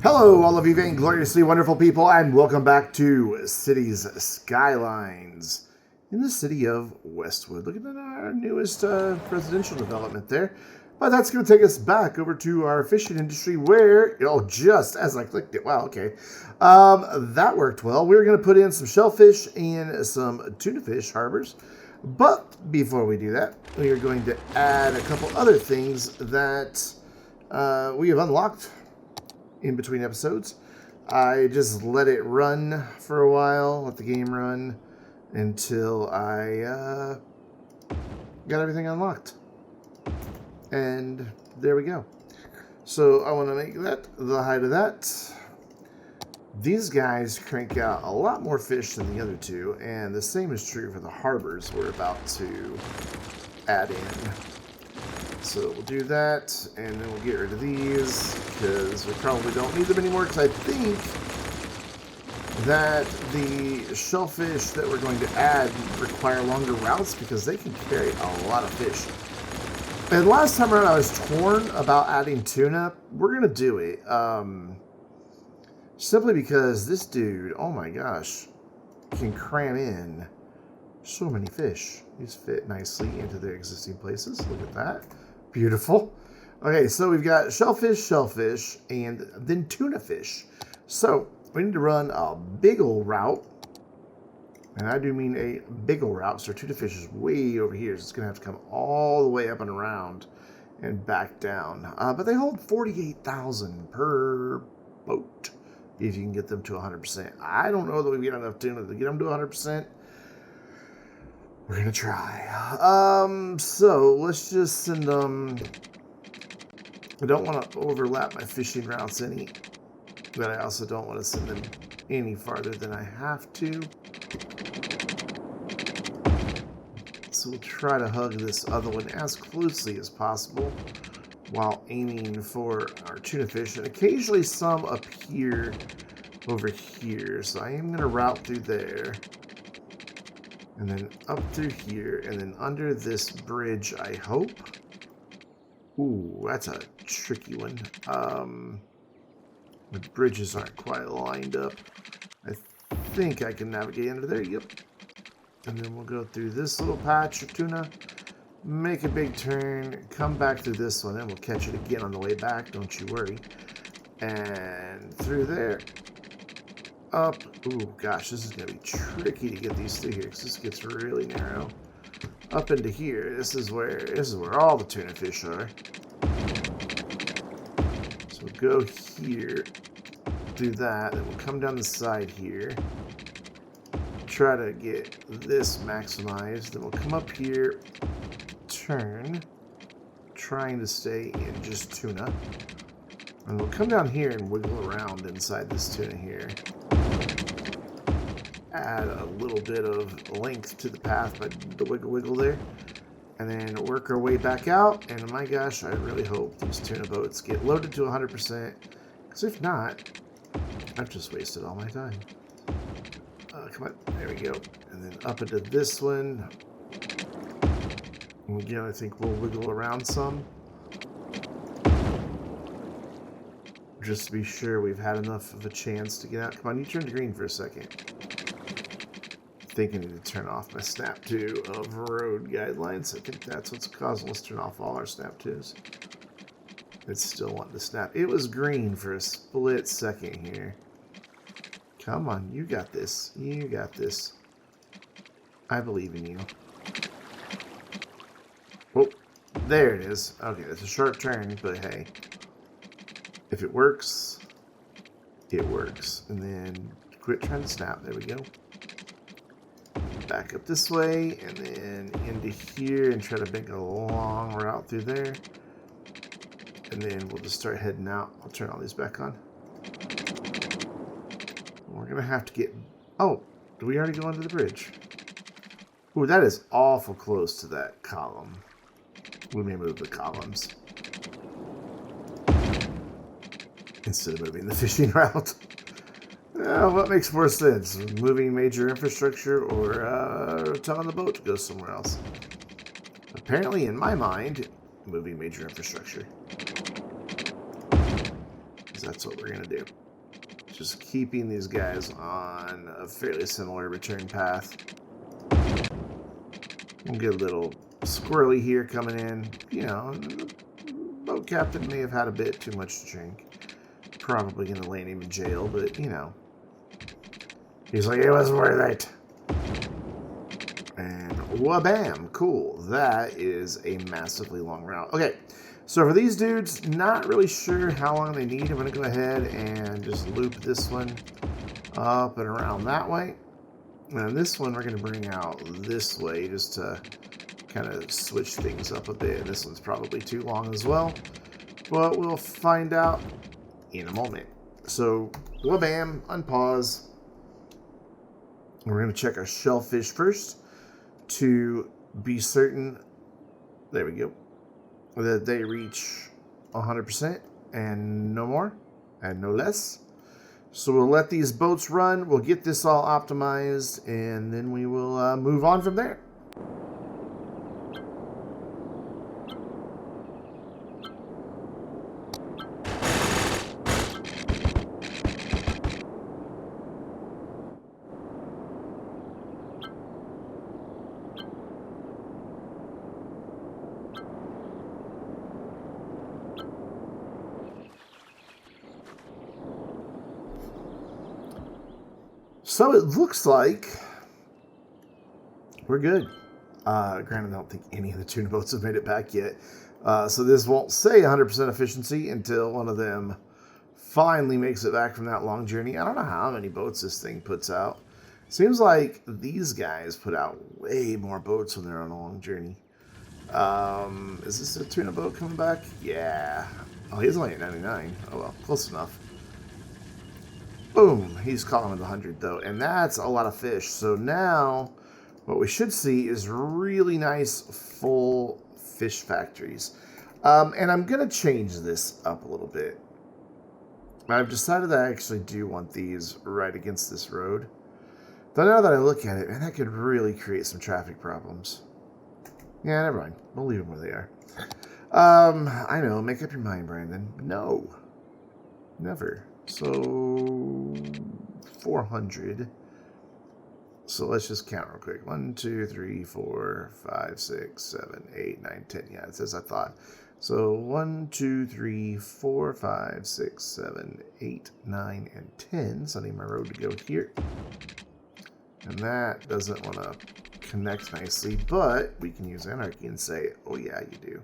Hello, all of you vaingloriously wonderful people, and welcome back to Cities Skylines in the city of Westwood. Look at our newest residential development there. But that's going to take us back over to our fishing industry where, just as I clicked it, wow, okay. That worked well. We're going to put in some shellfish and some tuna fish harbors. But before we do that, we are going to add a couple other things that we have unlocked in between episodes. I just let it run for a while, let the game run until I got everything unlocked. And there we go. So I want to make that the height of that. These guys crank out a lot more fish than the other two, and the same is true for the harbors we're about to add in. So we'll do that, and then we'll get rid of these, because we probably don't need them anymore, because I think that the shellfish that we're going to add require longer routes, because they can carry a lot of fish. And last time around I was torn about adding tuna. We're going to do it. Simply because this dude, oh my gosh, can cram in so many fish. These fit nicely into their existing places. Look at that. Beautiful. Okay, so we've got shellfish, and then tuna fish. So we need to run a big ol' route. And I do mean a big ol' route. So our tuna fish is way over here. So it's going to have to come all the way up and around and back down. But they hold 48,000 per boat if you can get them to 100%. I don't know that we get enough tuna to get them to 100%. We're going to try. So let's just send them. I don't want to overlap my fishing routes any, but I also don't want to send them any farther than I have to. So we'll try to hug this other one as closely as possible while aiming for our tuna fish, and occasionally some up here over here. So I am going to route through there. And then up through here, and then under this bridge, I hope. Ooh, that's a tricky one. The bridges aren't quite lined up. I think I can navigate under there, yep. And then we'll go through this little patch of tuna, make a big turn, come back through this one, and we'll catch it again on the way back, don't you worry. And through there. Up. Ooh, gosh, this is going to be tricky to get these through here because this gets really narrow. Up into here. This is where all the tuna fish are. So we'll go here, do that, then we'll come down the side here. Try to get this maximized. Then we'll come up here, turn, trying to stay in just tuna. And we'll come down here and wiggle around inside this tuna here. Add a little bit of length to the path by the wiggle there. And then work our way back out. And my gosh, I really hope these tuna boats get loaded to 100%. Because if not, I've just wasted all my time. Come on, there we go. And then up into this one. And again, I think we'll wiggle around some. Just to be sure we've had enough of a chance to get out. Come on, you turn to green for a second. I think I need to turn off my snap 2 of road guidelines. I think that's what's causing us to turn off all our snap 2s. It's still wanting to snap. It was green for a split second here. Come on, you got this. You got this. I believe in you. Oh, there it is. Okay, that's a sharp turn, but hey. If it works, it works. And then quit trying to snap. There we go. Back up this way, and then into here, and try to make a long route through there. And then we'll just start heading out. I'll turn all these back on. We're going to have to get... Oh, did we already go under the bridge? Ooh, that is awful close to that column. We may move the columns instead of moving the fishing route. What makes more sense? Moving major infrastructure or telling the boat to go somewhere else? Apparently, in my mind, moving major infrastructure. That's what we're going to do. Just keeping these guys on a fairly similar return path. We'll get a little squirrely here coming in. You know, the boat captain may have had a bit too much to drink. Probably going to land him in jail, but, you know. He's like, it was worth it. And wha-bam. Cool. That is a massively long route. Okay. So for these dudes, not really sure how long they need. I'm going to go ahead and just loop this one up and around that way. And this one we're going to bring out this way just to kind of switch things up a bit. This one's probably too long as well, but we'll find out in a moment. So, wha-bam, unpause. We're going to check our shellfish first to be certain, there we go, that they reach 100% and no more and no less. So we'll let these boats run, we'll get this all optimized, and then we will move on from there. So it looks like we're good. Granted, I don't think any of the tuna boats have made it back yet. So this won't say 100% efficiency until one of them finally makes it back from that long journey. I don't know how many boats this thing puts out. Seems like these guys put out way more boats when they're on a long journey. Is this a tuna boat coming back? Yeah. Oh, he's only at 99. Oh well, close enough. Boom, he's calling it 100 though, and that's a lot of fish. So now what we should see is really nice full fish factories. And I'm going to change this up a little bit. I've decided I actually do want these right against this road. Though now that I look at it, man, that could really create some traffic problems. Yeah, never mind. We'll leave them where they are. I know, make up your mind, Brandon. No. Never. So 400. So let's just count real quick. 1, 2, 3, 4, 5, 6, 7, 8, 9, 10. Yeah, it's as I thought. So 1, 2, 3, 4, 5, 6, 7, 8, 9, and 10. So I need my road to go here. And that doesn't want to connect nicely, but we can use Anarchy and say, oh yeah, you do.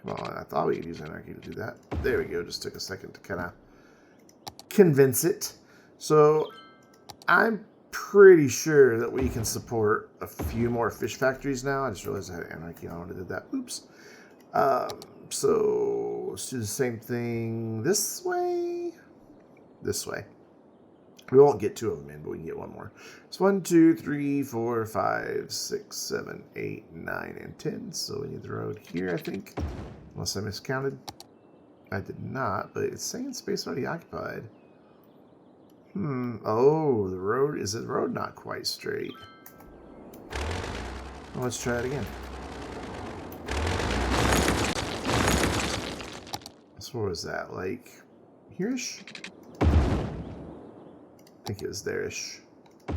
Come on, I thought we could use Anarchy to do that. There we go. Just took a second to kind of convince it. So I'm pretty sure that we can support a few more fish factories now. I just realized I had Anarchy on when I did that. Oops. So let's do the same thing this way. This way. We won't get 2 of them in, but we can get 1 more. It's 1, 2, 3, 4, 5, 6, 7, 8, 9, and 10. So we need the road here, I think. Unless I miscounted. I did not, but it's saying space already occupied. Oh, the road, is the road not quite straight? Well, let's try it again. So what was that, like here-ish? I think it was there-ish.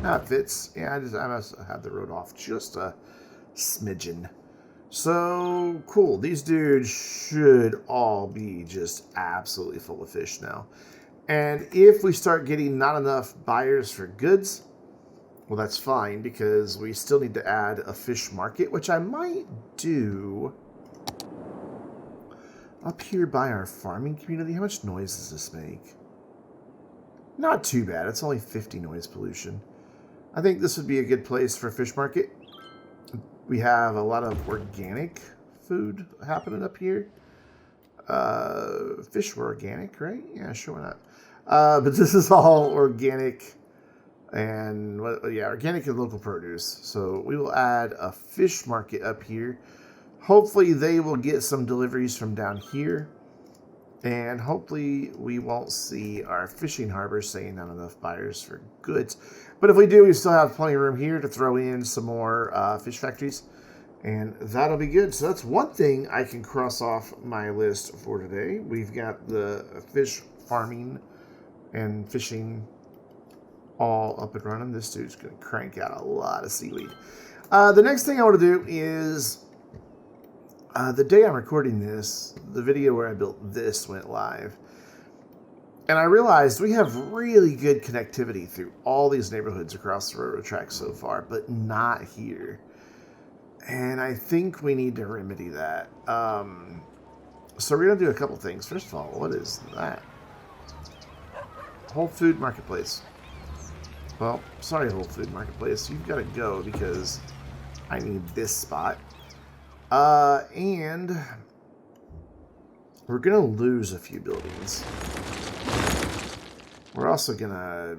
No, it fits. Yeah, I must have the road off just a smidgen. So, cool. These dudes should all be just absolutely full of fish now. And if we start getting not enough buyers for goods, well, that's fine, because we still need to add a fish market, which I might do up here by our farming community. How much noise does this make? Not too bad. It's only 50 noise pollution. I think this would be a good place for a fish market. We have a lot of organic food happening up here. Fish were organic, right? Yeah, sure, why not? But this is all organic and, yeah, organic and local produce. So we will add a fish market up here. Hopefully they will get some deliveries from down here. And hopefully we won't see our fishing harbor saying not enough buyers for goods. But if we do, we still have plenty of room here to throw in some more fish factories. And that'll be good. So that's one thing I can cross off my list for today. We've got the fish farming and fishing all up and running. This dude's going to crank out a lot of seaweed. The next thing I want to do is, the day I'm recording this, the video where I built this went live. And I realized we have really good connectivity through all these neighborhoods across the railroad tracks so far, but not here. And I think we need to remedy that. So we're going to do a couple things. First of all, what is that? Whole Food Marketplace. Well, sorry, Whole Food Marketplace. You've got to go because I need this spot. And we're going to lose a few buildings. We're also going to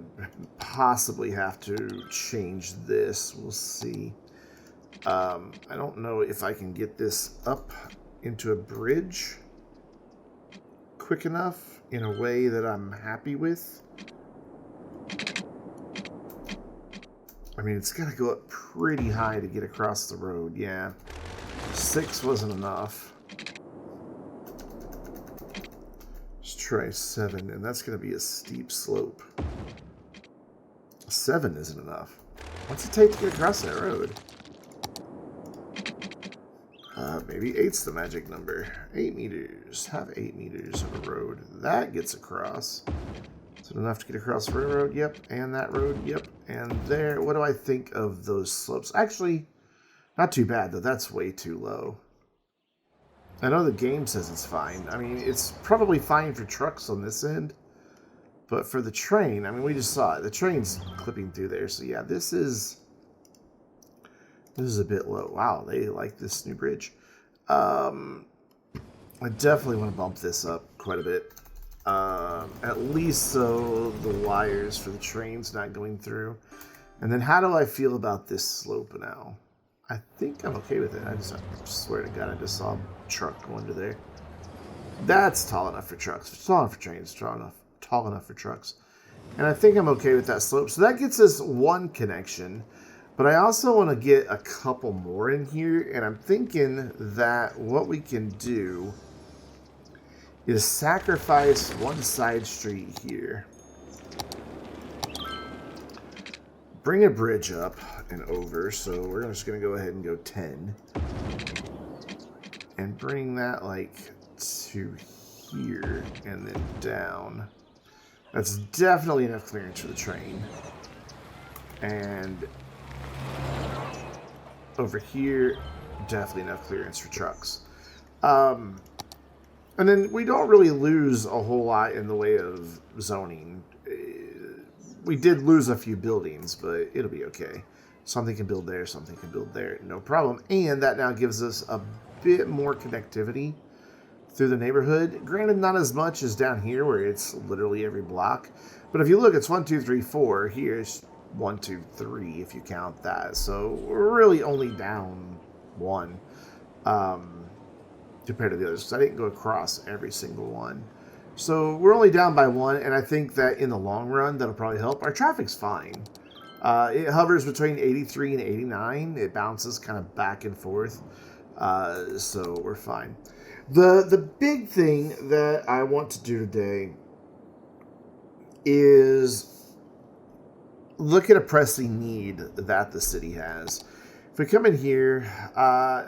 possibly have to change this. We'll see. I don't know if I can get this up into a bridge quick enough in a way that I'm happy with. I mean, it's got to go up pretty high to get across the road. Yeah. 6 wasn't enough. Let's try 7, and that's going to be a steep slope. 7 isn't enough. What's it take to get across that road? Maybe 8's the magic number. 8 meters. Have 8 meters of a road. That gets across. Is it enough to get across the railroad? Yep. And that road? Yep. And there. What do I think of those slopes? Actually, not too bad, though. That's way too low. I know the game says it's fine. I mean, it's probably fine for trucks on this end. But for the train, I mean, we just saw it. The train's clipping through there. So, yeah, this is a bit low. Wow, they like this new bridge. I definitely want to bump this up quite a bit. At least so the wires for the train's not going through. And then how do I feel about this slope now? I think I'm okay with it. I swear to God, I just saw a truck go under there. That's tall enough for trucks. It's tall enough for trains. Tall enough for trucks. And I think I'm okay with that slope. So that gets us one connection. But I also want to get a couple more in here. And I'm thinking that what we can do is sacrifice one side street here. Bring a bridge up and over. So we're just going to go ahead and go 10. And bring that like to here and then down. That's definitely enough clearance for the train. And over here, definitely enough clearance for trucks. And then we don't really lose a whole lot in the way of zoning. We did lose a few buildings, but it'll be okay. Something can build there, something can build there, no problem. And that now gives us a bit more connectivity through the neighborhood. Granted, not as much as down here where it's literally every block. But if you look, it's 1, 2, 3, 4. Here's 1, 2, 3 if you count that. So we're really only down 1 compared to the others. Because I didn't go across every single one. So we're only down by 1. And I think that in the long run, that'll probably help. Our traffic's fine. It hovers between 83 and 89. It bounces kind of back and forth. So we're fine. The big thing that I want to do today is look at a pressing need that the city has. If we come in here,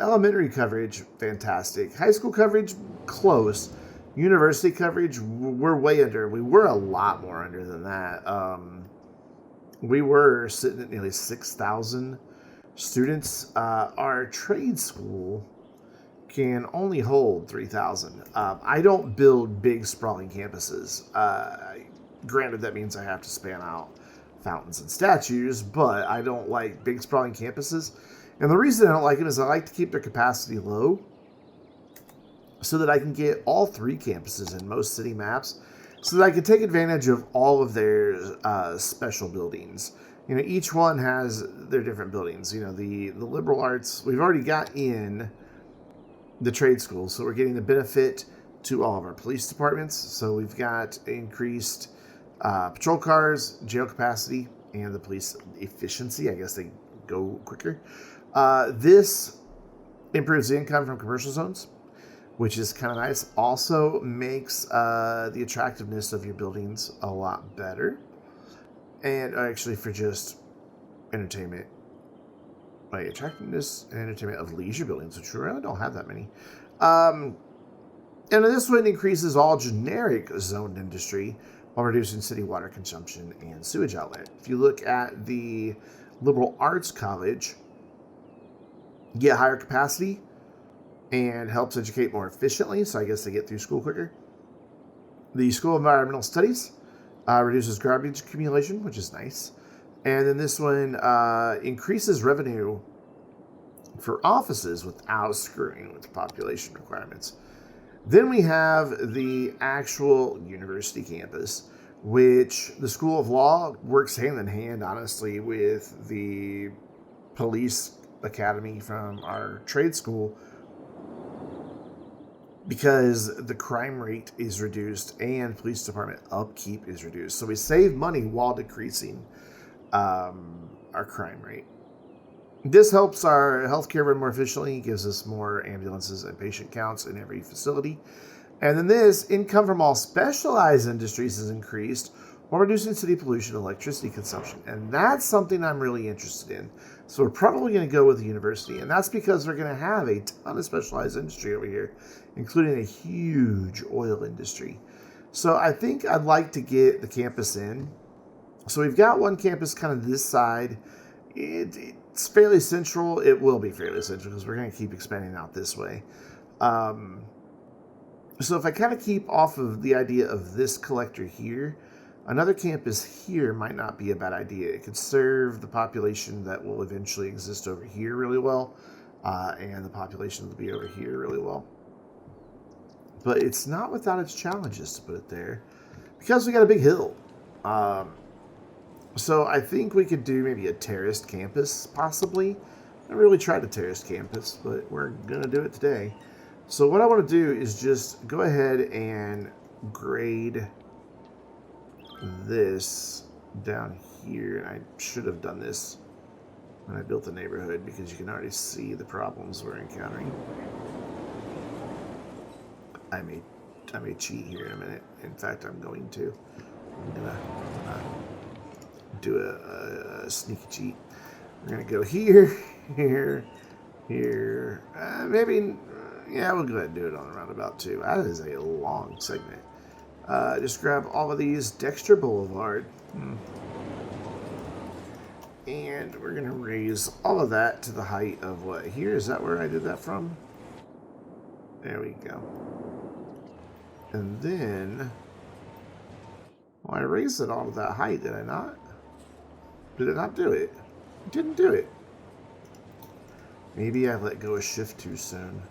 elementary coverage, fantastic. High school coverage, close. University coverage, we're way under. We were a lot more under than that. We were sitting at nearly 6,000 students. Our trade school can only hold 3,000. I don't build big sprawling campuses. Granted, that means I have to span out fountains and statues, but I don't like big sprawling campuses. And the reason I don't like it is I like to keep their capacity low so that I can get all 3 campuses in most city maps so that I can take advantage of all of their special buildings. You know, each one has their different buildings. You know, the liberal arts, we've already got in the trade school, so we're getting the benefit to all of our police departments. So we've got increased patrol cars, jail capacity, and the police efficiency. I guess they go quicker. This improves the income from commercial zones. which is kind of nice. Also makes the attractiveness of your buildings a lot better. And actually for just entertainment, like attractiveness and entertainment of leisure buildings, which we really don't have that many. And this one increases all generic zoned industry while reducing city water consumption and sewage outlet. If you look at the liberal arts college, you get higher capacity and helps educate more efficiently, so I guess they get through school quicker. The School of Environmental Studies reduces garbage accumulation, which is nice. And then this one increases revenue for offices without screwing with the population requirements. Then we have the actual university campus, which the School of Law works hand in hand, honestly, with the police academy from our trade school, because the crime rate is reduced and police department upkeep is reduced. So we save money while decreasing our crime rate. This helps our healthcare run more efficiently, gives us more ambulances and patient counts in every facility. And then this, income from all specialized industries is increased while reducing city pollution and electricity consumption. And that's something I'm really interested in. So we're probably going to go with the university. And that's because we're going to have a ton of specialized industry over here, including a huge oil industry. So I think I'd like to get the campus in. So we've got one campus kind of this side. It's fairly central. It will be fairly central because we're going to keep expanding out this way. So if I kind of keep off of the idea of this collector here, another campus here might not be a bad idea. It could serve the population that will eventually exist over here really well, and the population that will be over here really well. But it's not without its challenges, to put it there, because we got a big hill. So I think we could do maybe a terraced campus, possibly. I really tried a terraced campus, but we're going to do it today. So what I want to do is just go ahead and grade this down here. And I should have done this when I built the neighborhood, because you can already see the problems we're encountering. I may cheat here in a minute. In fact, I'm going to. I'm going to do a sneaky cheat. We're going to go here, here, here. Maybe, yeah, we'll go ahead and do it on the roundabout too. That is a long segment. Just grab all of these, Dexter Boulevard. And we're going to raise all of that to the height of what here? Is that where I did that from? There we go. And then, well, I raised it all to that height, did I not? Did it not do it? It didn't do it. Maybe I let go of shift too soon.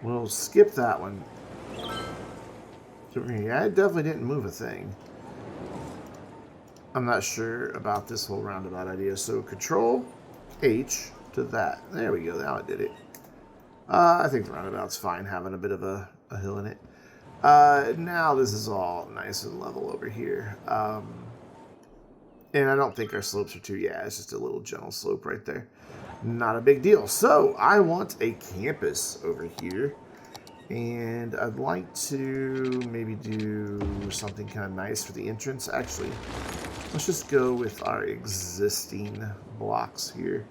We'll skip that one. So yeah, I definitely didn't move a thing. I'm not sure about this whole roundabout idea. So Control H to that. There we go. Now it did it. I think the roundabout's fine, having a bit of a hill in it. Now this is all nice and level over here. And I don't think our slopes are too, yeah, it's just a little gentle slope right there. Not a big deal. So I want a campus over here. And I'd like to maybe do something kind of nice for the entrance. Actually, let's just go with our existing blocks here.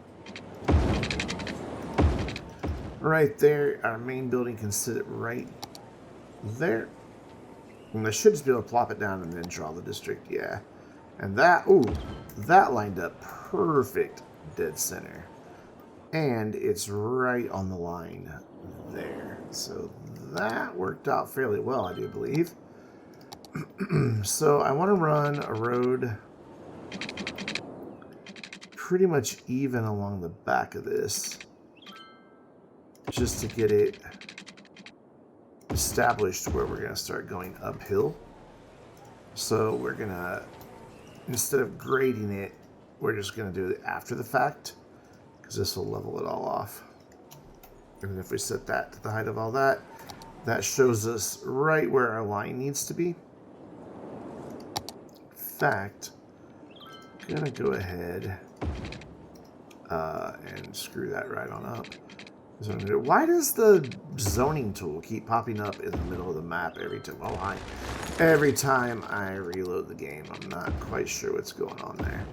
Right there, our main building can sit right there. And I should just be able to plop it down and then draw the district, yeah. And that, ooh, that lined up perfect dead center. And it's right on the line there. So that worked out fairly well, I do believe. So I want to run a road pretty much even along the back of this, just to get it established where we're going to start going uphill. So we're going to, instead of grading it, we're just going to do it after the fact, because this will level it all off. And if we set that to the height of all that, that shows us right where our line needs to be. In fact, I'm going to go ahead and screw that right on up. Why does the zoning tool keep popping up in the middle of the map every time? Oh, hi. Every time I reload the game, I'm not quite sure what's going on there.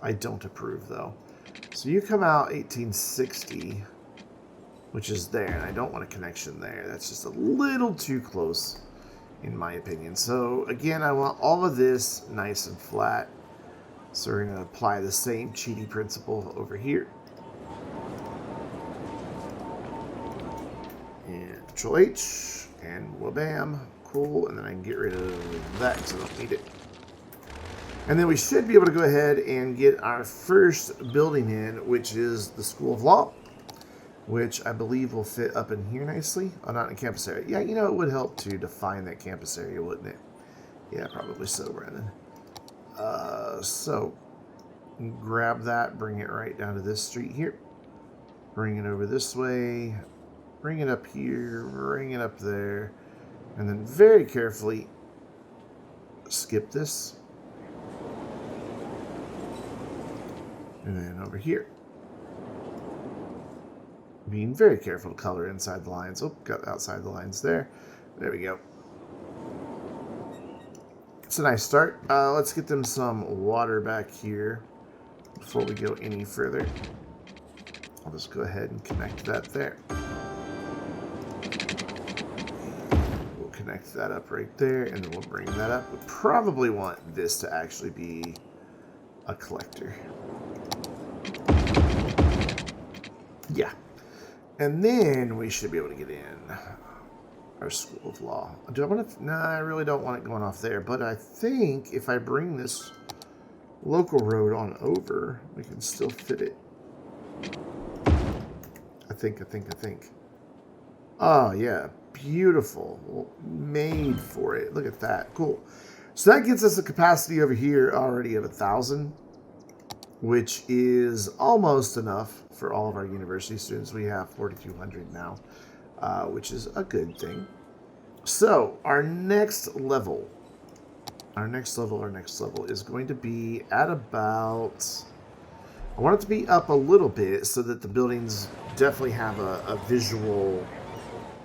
I don't approve, though. So you come out 1860, which is there, and I don't want a connection there. That's just a little too close, in my opinion. So, again, I want all of this nice and flat. So we're going to apply the same cheaty principle over here. And Control H, and wha-bam, cool, and then I can get rid of that because I don't need it. And then we should be able to go ahead and get our first building in, which is the School of Law, which I believe will fit up in here nicely. Oh, not in campus area. Yeah, you know, it would help to define that campus area, wouldn't it? Yeah, probably so, Brandon. So, grab that, bring it right down to this street here. Bring it over this way. Bring it up here, bring it up there, and then very carefully skip this. And then over here. Being very careful to color inside the lines. Oh, got outside the lines there. There we go. It's a nice start. Let's get them some water back here before we go any further. I'll just go ahead and connect that there. Connect that up right there, and then we'll bring that up. We probably want this to actually be a collector. Yeah. And then we should be able to get in our School of Law. Do I want to? Nah, I really don't want it going off there, but I think if I bring this local road on over, we can still fit it. I think. Oh, yeah. Beautiful. Made for it. Look at that. Cool. So that gets us a capacity over here already of 1,000, which is almost enough for all of our university students. We have 4,200 now, which is a good thing. So our next level is going to be at about, I want it to be up a little bit so that the buildings definitely have a visual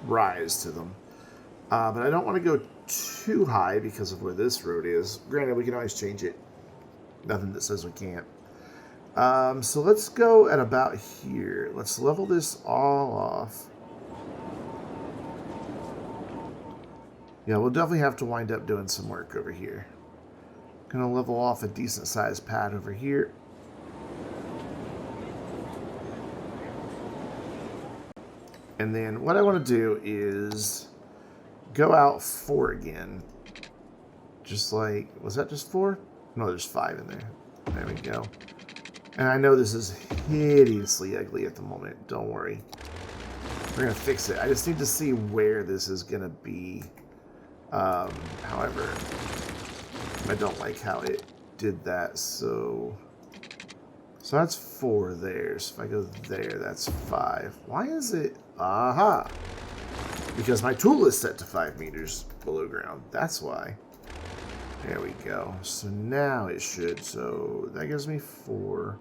rise to them. But I don't want to go too high because of where this road is. Granted, we can always change it. Nothing that says we can't. So let's go at about here. Let's level this all off. Yeah, we'll definitely have to wind up doing some work over here. Gonna level off a decent sized pad over here. And then what I want to do is go out 4 again. Just like, was that just 4? No, there's 5 in there. There we go. And I know this is hideously ugly at the moment. Don't worry. We're going to fix it. I just need to see where this is going to be. However, I don't like how it did that. So that's 4 there. So if I go there, that's 5. Why is it? Aha! Because my tool is set to 5 meters below ground. That's why. There we go. So now it should. So that gives me 4.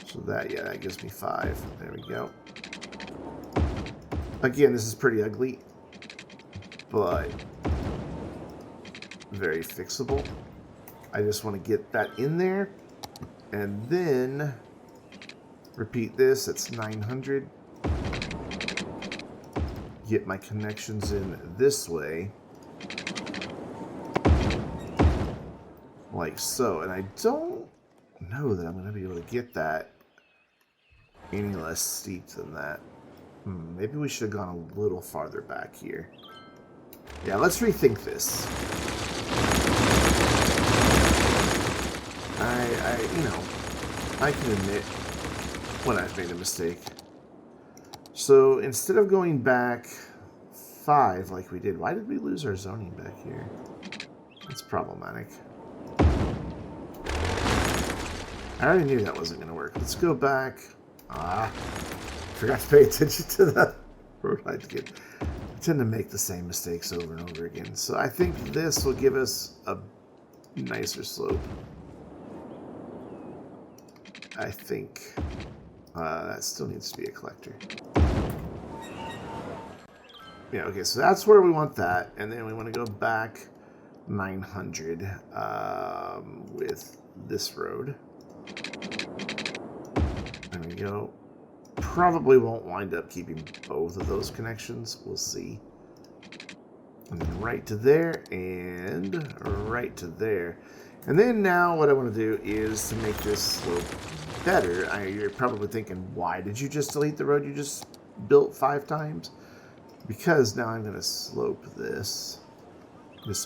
So that gives me 5. There we go. Again, this is pretty ugly, but very fixable. I just want to get that in there, and then repeat this. It's 900. Get my connections in this way, like so. And I don't know that I'm going to be able to get that any less steep than that. Maybe we should have gone a little farther back here. Yeah, let's rethink this. I can admit when I've made a mistake. So instead of going back 5 like we did, why did we lose our zoning back here? That's problematic. I already knew that wasn't going to work. Let's go back. Forgot to pay attention to the road I tend to make the same mistakes over and over again. So I think this will give us a nicer slope. I think. That still needs to be a collector. Yeah, okay, so that's where we want that. And then we want to go back 900 with this road. There we go. Probably won't wind up keeping both of those connections. We'll see. And then right to there and right to there. And then now what I want to do is to make this slope better. You're probably thinking, why did you just delete the road you just built 5 times? Because now I'm going to slope this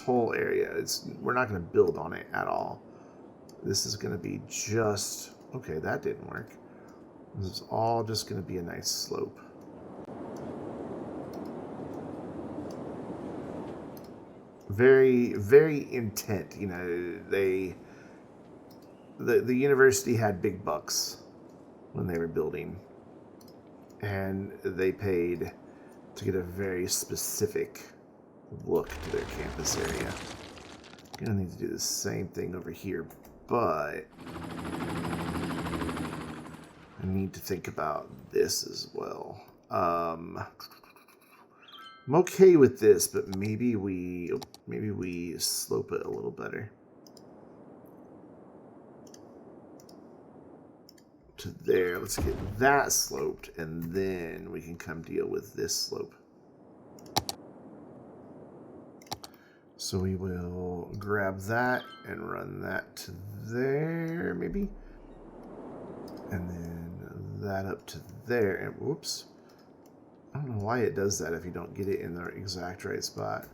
whole area. We're not going to build on it at all. This is going to be just... Okay, that didn't work. This is all just going to be a nice slope. Very, very intent. You know, the university had big bucks when they were building. And they paid to get a very specific look to their campus area. Gonna need to do the same thing over here, but I need to think about this as well. I'm okay with this, but maybe we slope it a little better. To there, let's get that sloped, and then we can come deal with this slope. So we will grab that and run that to there, maybe. And then that up to there, and whoops. I don't know why it does that if you don't get it in the exact right spot.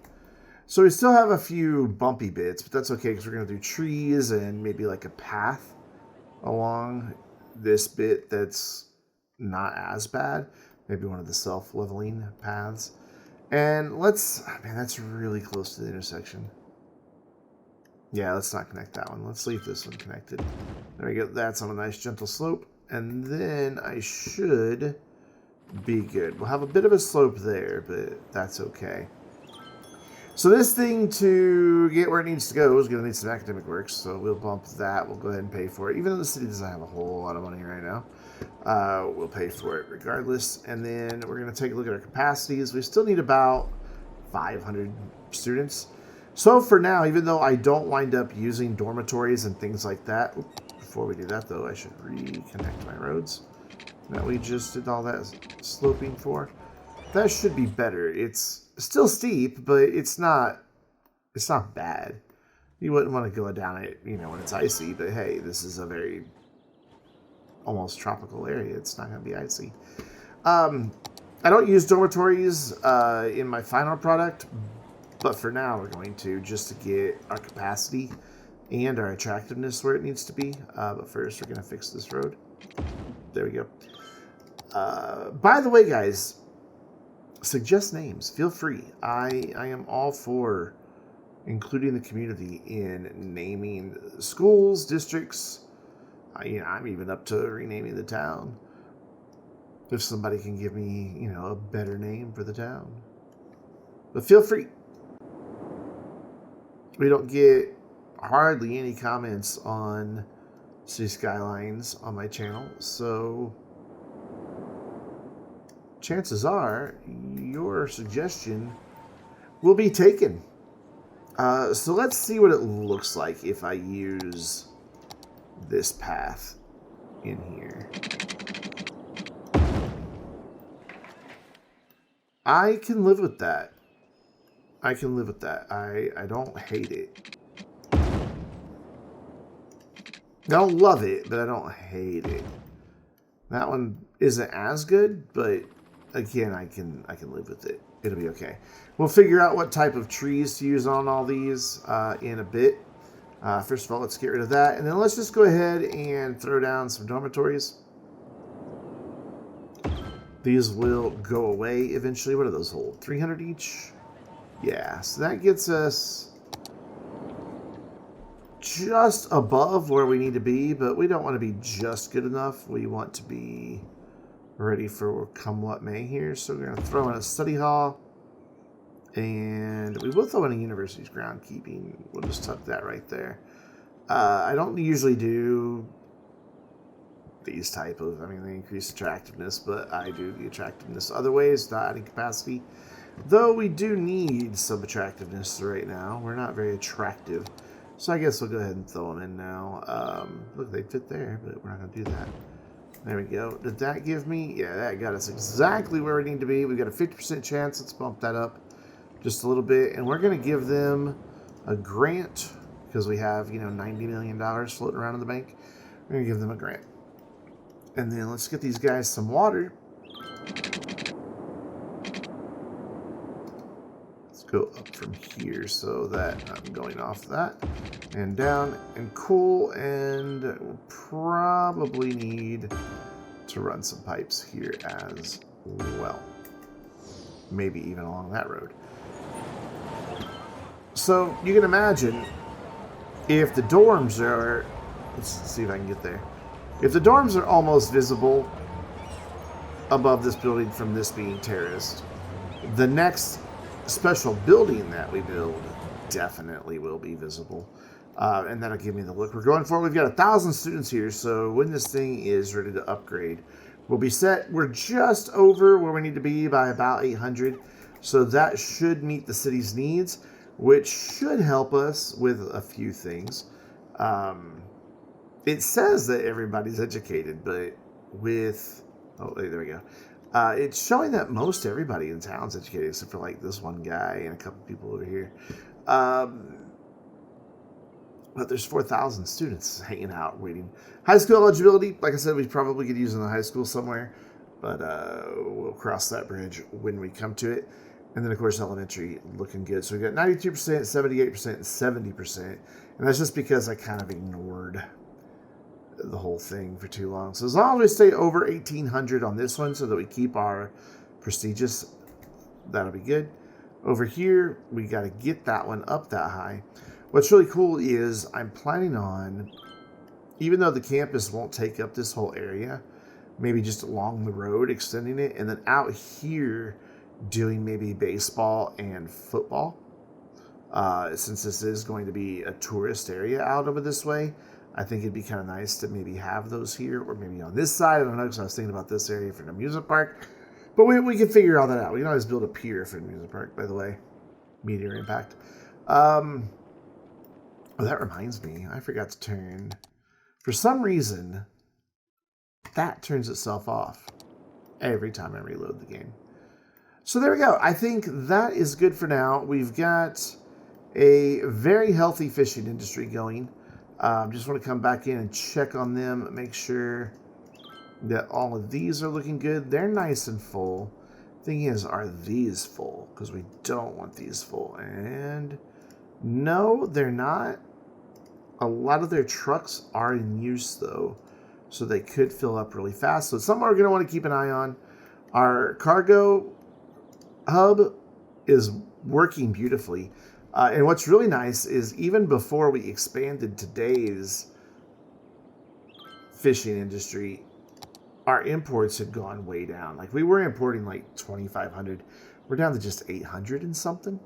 So we still have a few bumpy bits, but that's okay because we're going to do trees and maybe like a path along this bit that's not as bad. Maybe one of the self-leveling paths. And let's... Man, that's really close to the intersection. Yeah, let's not connect that one. Let's leave this one connected. There we go. That's on a nice gentle slope. And then I should be good. We'll have a bit of a slope there, but that's okay. So this thing, to get where it needs to go, is going to need some academic works. So we'll bump that. We'll go ahead and pay for it. Even though the city doesn't have a whole lot of money right now, we'll pay for it regardless. And then we're going to take a look at our capacities. We still need about 500 students. So for now, even though I don't wind up using dormitories and things like that, before we do that though, I should reconnect my roads that we just did all that sloping for. That should be better. It's still steep, but it's not bad. You wouldn't want to go down it, you know, when it's icy, but hey, this is a very almost tropical area. It's not going to be icy. I don't use dormitories in my final product, but for now we're going to, just to get our capacity and our attractiveness where it needs to be. But first we're going to fix this road. There we go. By the way, guys, suggest names. Feel free. I am all for including the community in naming schools, districts. I'm even up to renaming the town. If somebody can give me, you know, a better name for the town. But feel free. We don't get hardly any comments on Cities Skylines on my channel, so chances are your suggestion will be taken. So let's see what it looks like if I use this path in here. I can live with that. I can live with that. I don't hate it. I don't love it, but I don't hate it. That one isn't as good, but again, I can live with it. It'll be okay. We'll figure out what type of trees to use on all these in a bit. First of all, let's get rid of that. And then let's just go ahead and throw down some dormitories. These will go away eventually. What do those hold? 300 each? Yeah, so that gets us just above where we need to be, but we don't want to be just good enough. We want to be ready for come what may here. So we're going to throw in a study hall. And we will throw in a university's groundkeeping. We'll just tuck that right there. I don't usually do these type of, I mean, they increase attractiveness, but I do the attractiveness other ways, not adding capacity. Though we do need some attractiveness right now. We're not very attractive. So I guess we'll go ahead and throw them in now. Look, they fit there, but we're not going to do that. There we go. Did that give me? Yeah, that got us exactly where we need to be. We've got a 50% chance. Let's bump that up just a little bit. And we're going to give them a grant because we have, you know, $90 million floating around in the bank. We're going to give them a grant. And then let's get these guys some water. Let's go up from here so that I'm going off that. And down and cool. And we'll probably need to run some pipes here as well. Maybe even along that road. So you can imagine if the dorms are... Let's see if I can get there. If the dorms are almost visible above this building from this being terraced, the next special building that we build definitely will be visible. And that'll give me the look we're going for. We've got 1,000 students here, so when this thing is ready to upgrade, we'll be set. We're just over where we need to be by about 800, so that should meet the city's needs, which should help us with a few things. It says that everybody's educated, but with... Oh, there we go. It's showing that most everybody in town's educated, except for like this one guy and a couple people over here. But there's 4,000 students hanging out, waiting. High school eligibility, like I said, we probably could use in the high school somewhere, but we'll cross that bridge when we come to it. And then, of course, elementary looking good. So we've got 92%, 78%, and 70%. And that's just because I kind of ignored the whole thing for too long. So as long as we stay over 1,800 on this one so that we keep our prestigious, that'll be good. Over here, we got to get that one up that high. What's really cool is I'm planning on, even though the campus won't take up this whole area, maybe just along the road, extending it, and then out here doing maybe baseball and football. Since this is going to be a tourist area out over this way, I think it'd be kind of nice to maybe have those here, or maybe on this side. I don't know, because I was thinking about this area for an amusement park. But we can figure all that out. We can always build a pier for an amusement park, by the way. Meteor impact. Oh, that reminds me. I forgot to turn... For some reason, that turns itself off every time I reload the game. So there we go. I think that is good for now. We've got a very healthy fishing industry going. Just want to come back in and check on them, make sure that all of these are looking good. They're nice and full. Thing is, are these full? Because we don't want these full. And no, they're not. A lot of their trucks are in use, though, so they could fill up really fast. So it's something we're going to want to keep an eye on. Our cargo hub is working beautifully. And what's really nice is even before we expanded today's fishing industry, our imports had gone way down. Like, we were importing like 2,500. We're down to just 800 and something,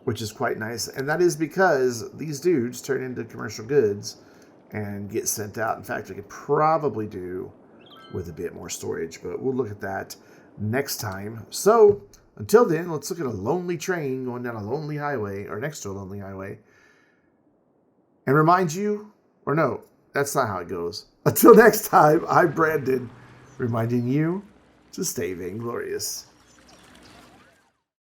which is quite nice. And that is because these dudes turn into commercial goods and get sent out. In fact, we could probably do with a bit more storage, but we'll look at that next time. So until then, let's look at a lonely train going down a lonely highway, or next to a lonely highway, and remind you, or no, that's not how it goes. Until next time, I'm Brandon, reminding you to stay vainglorious.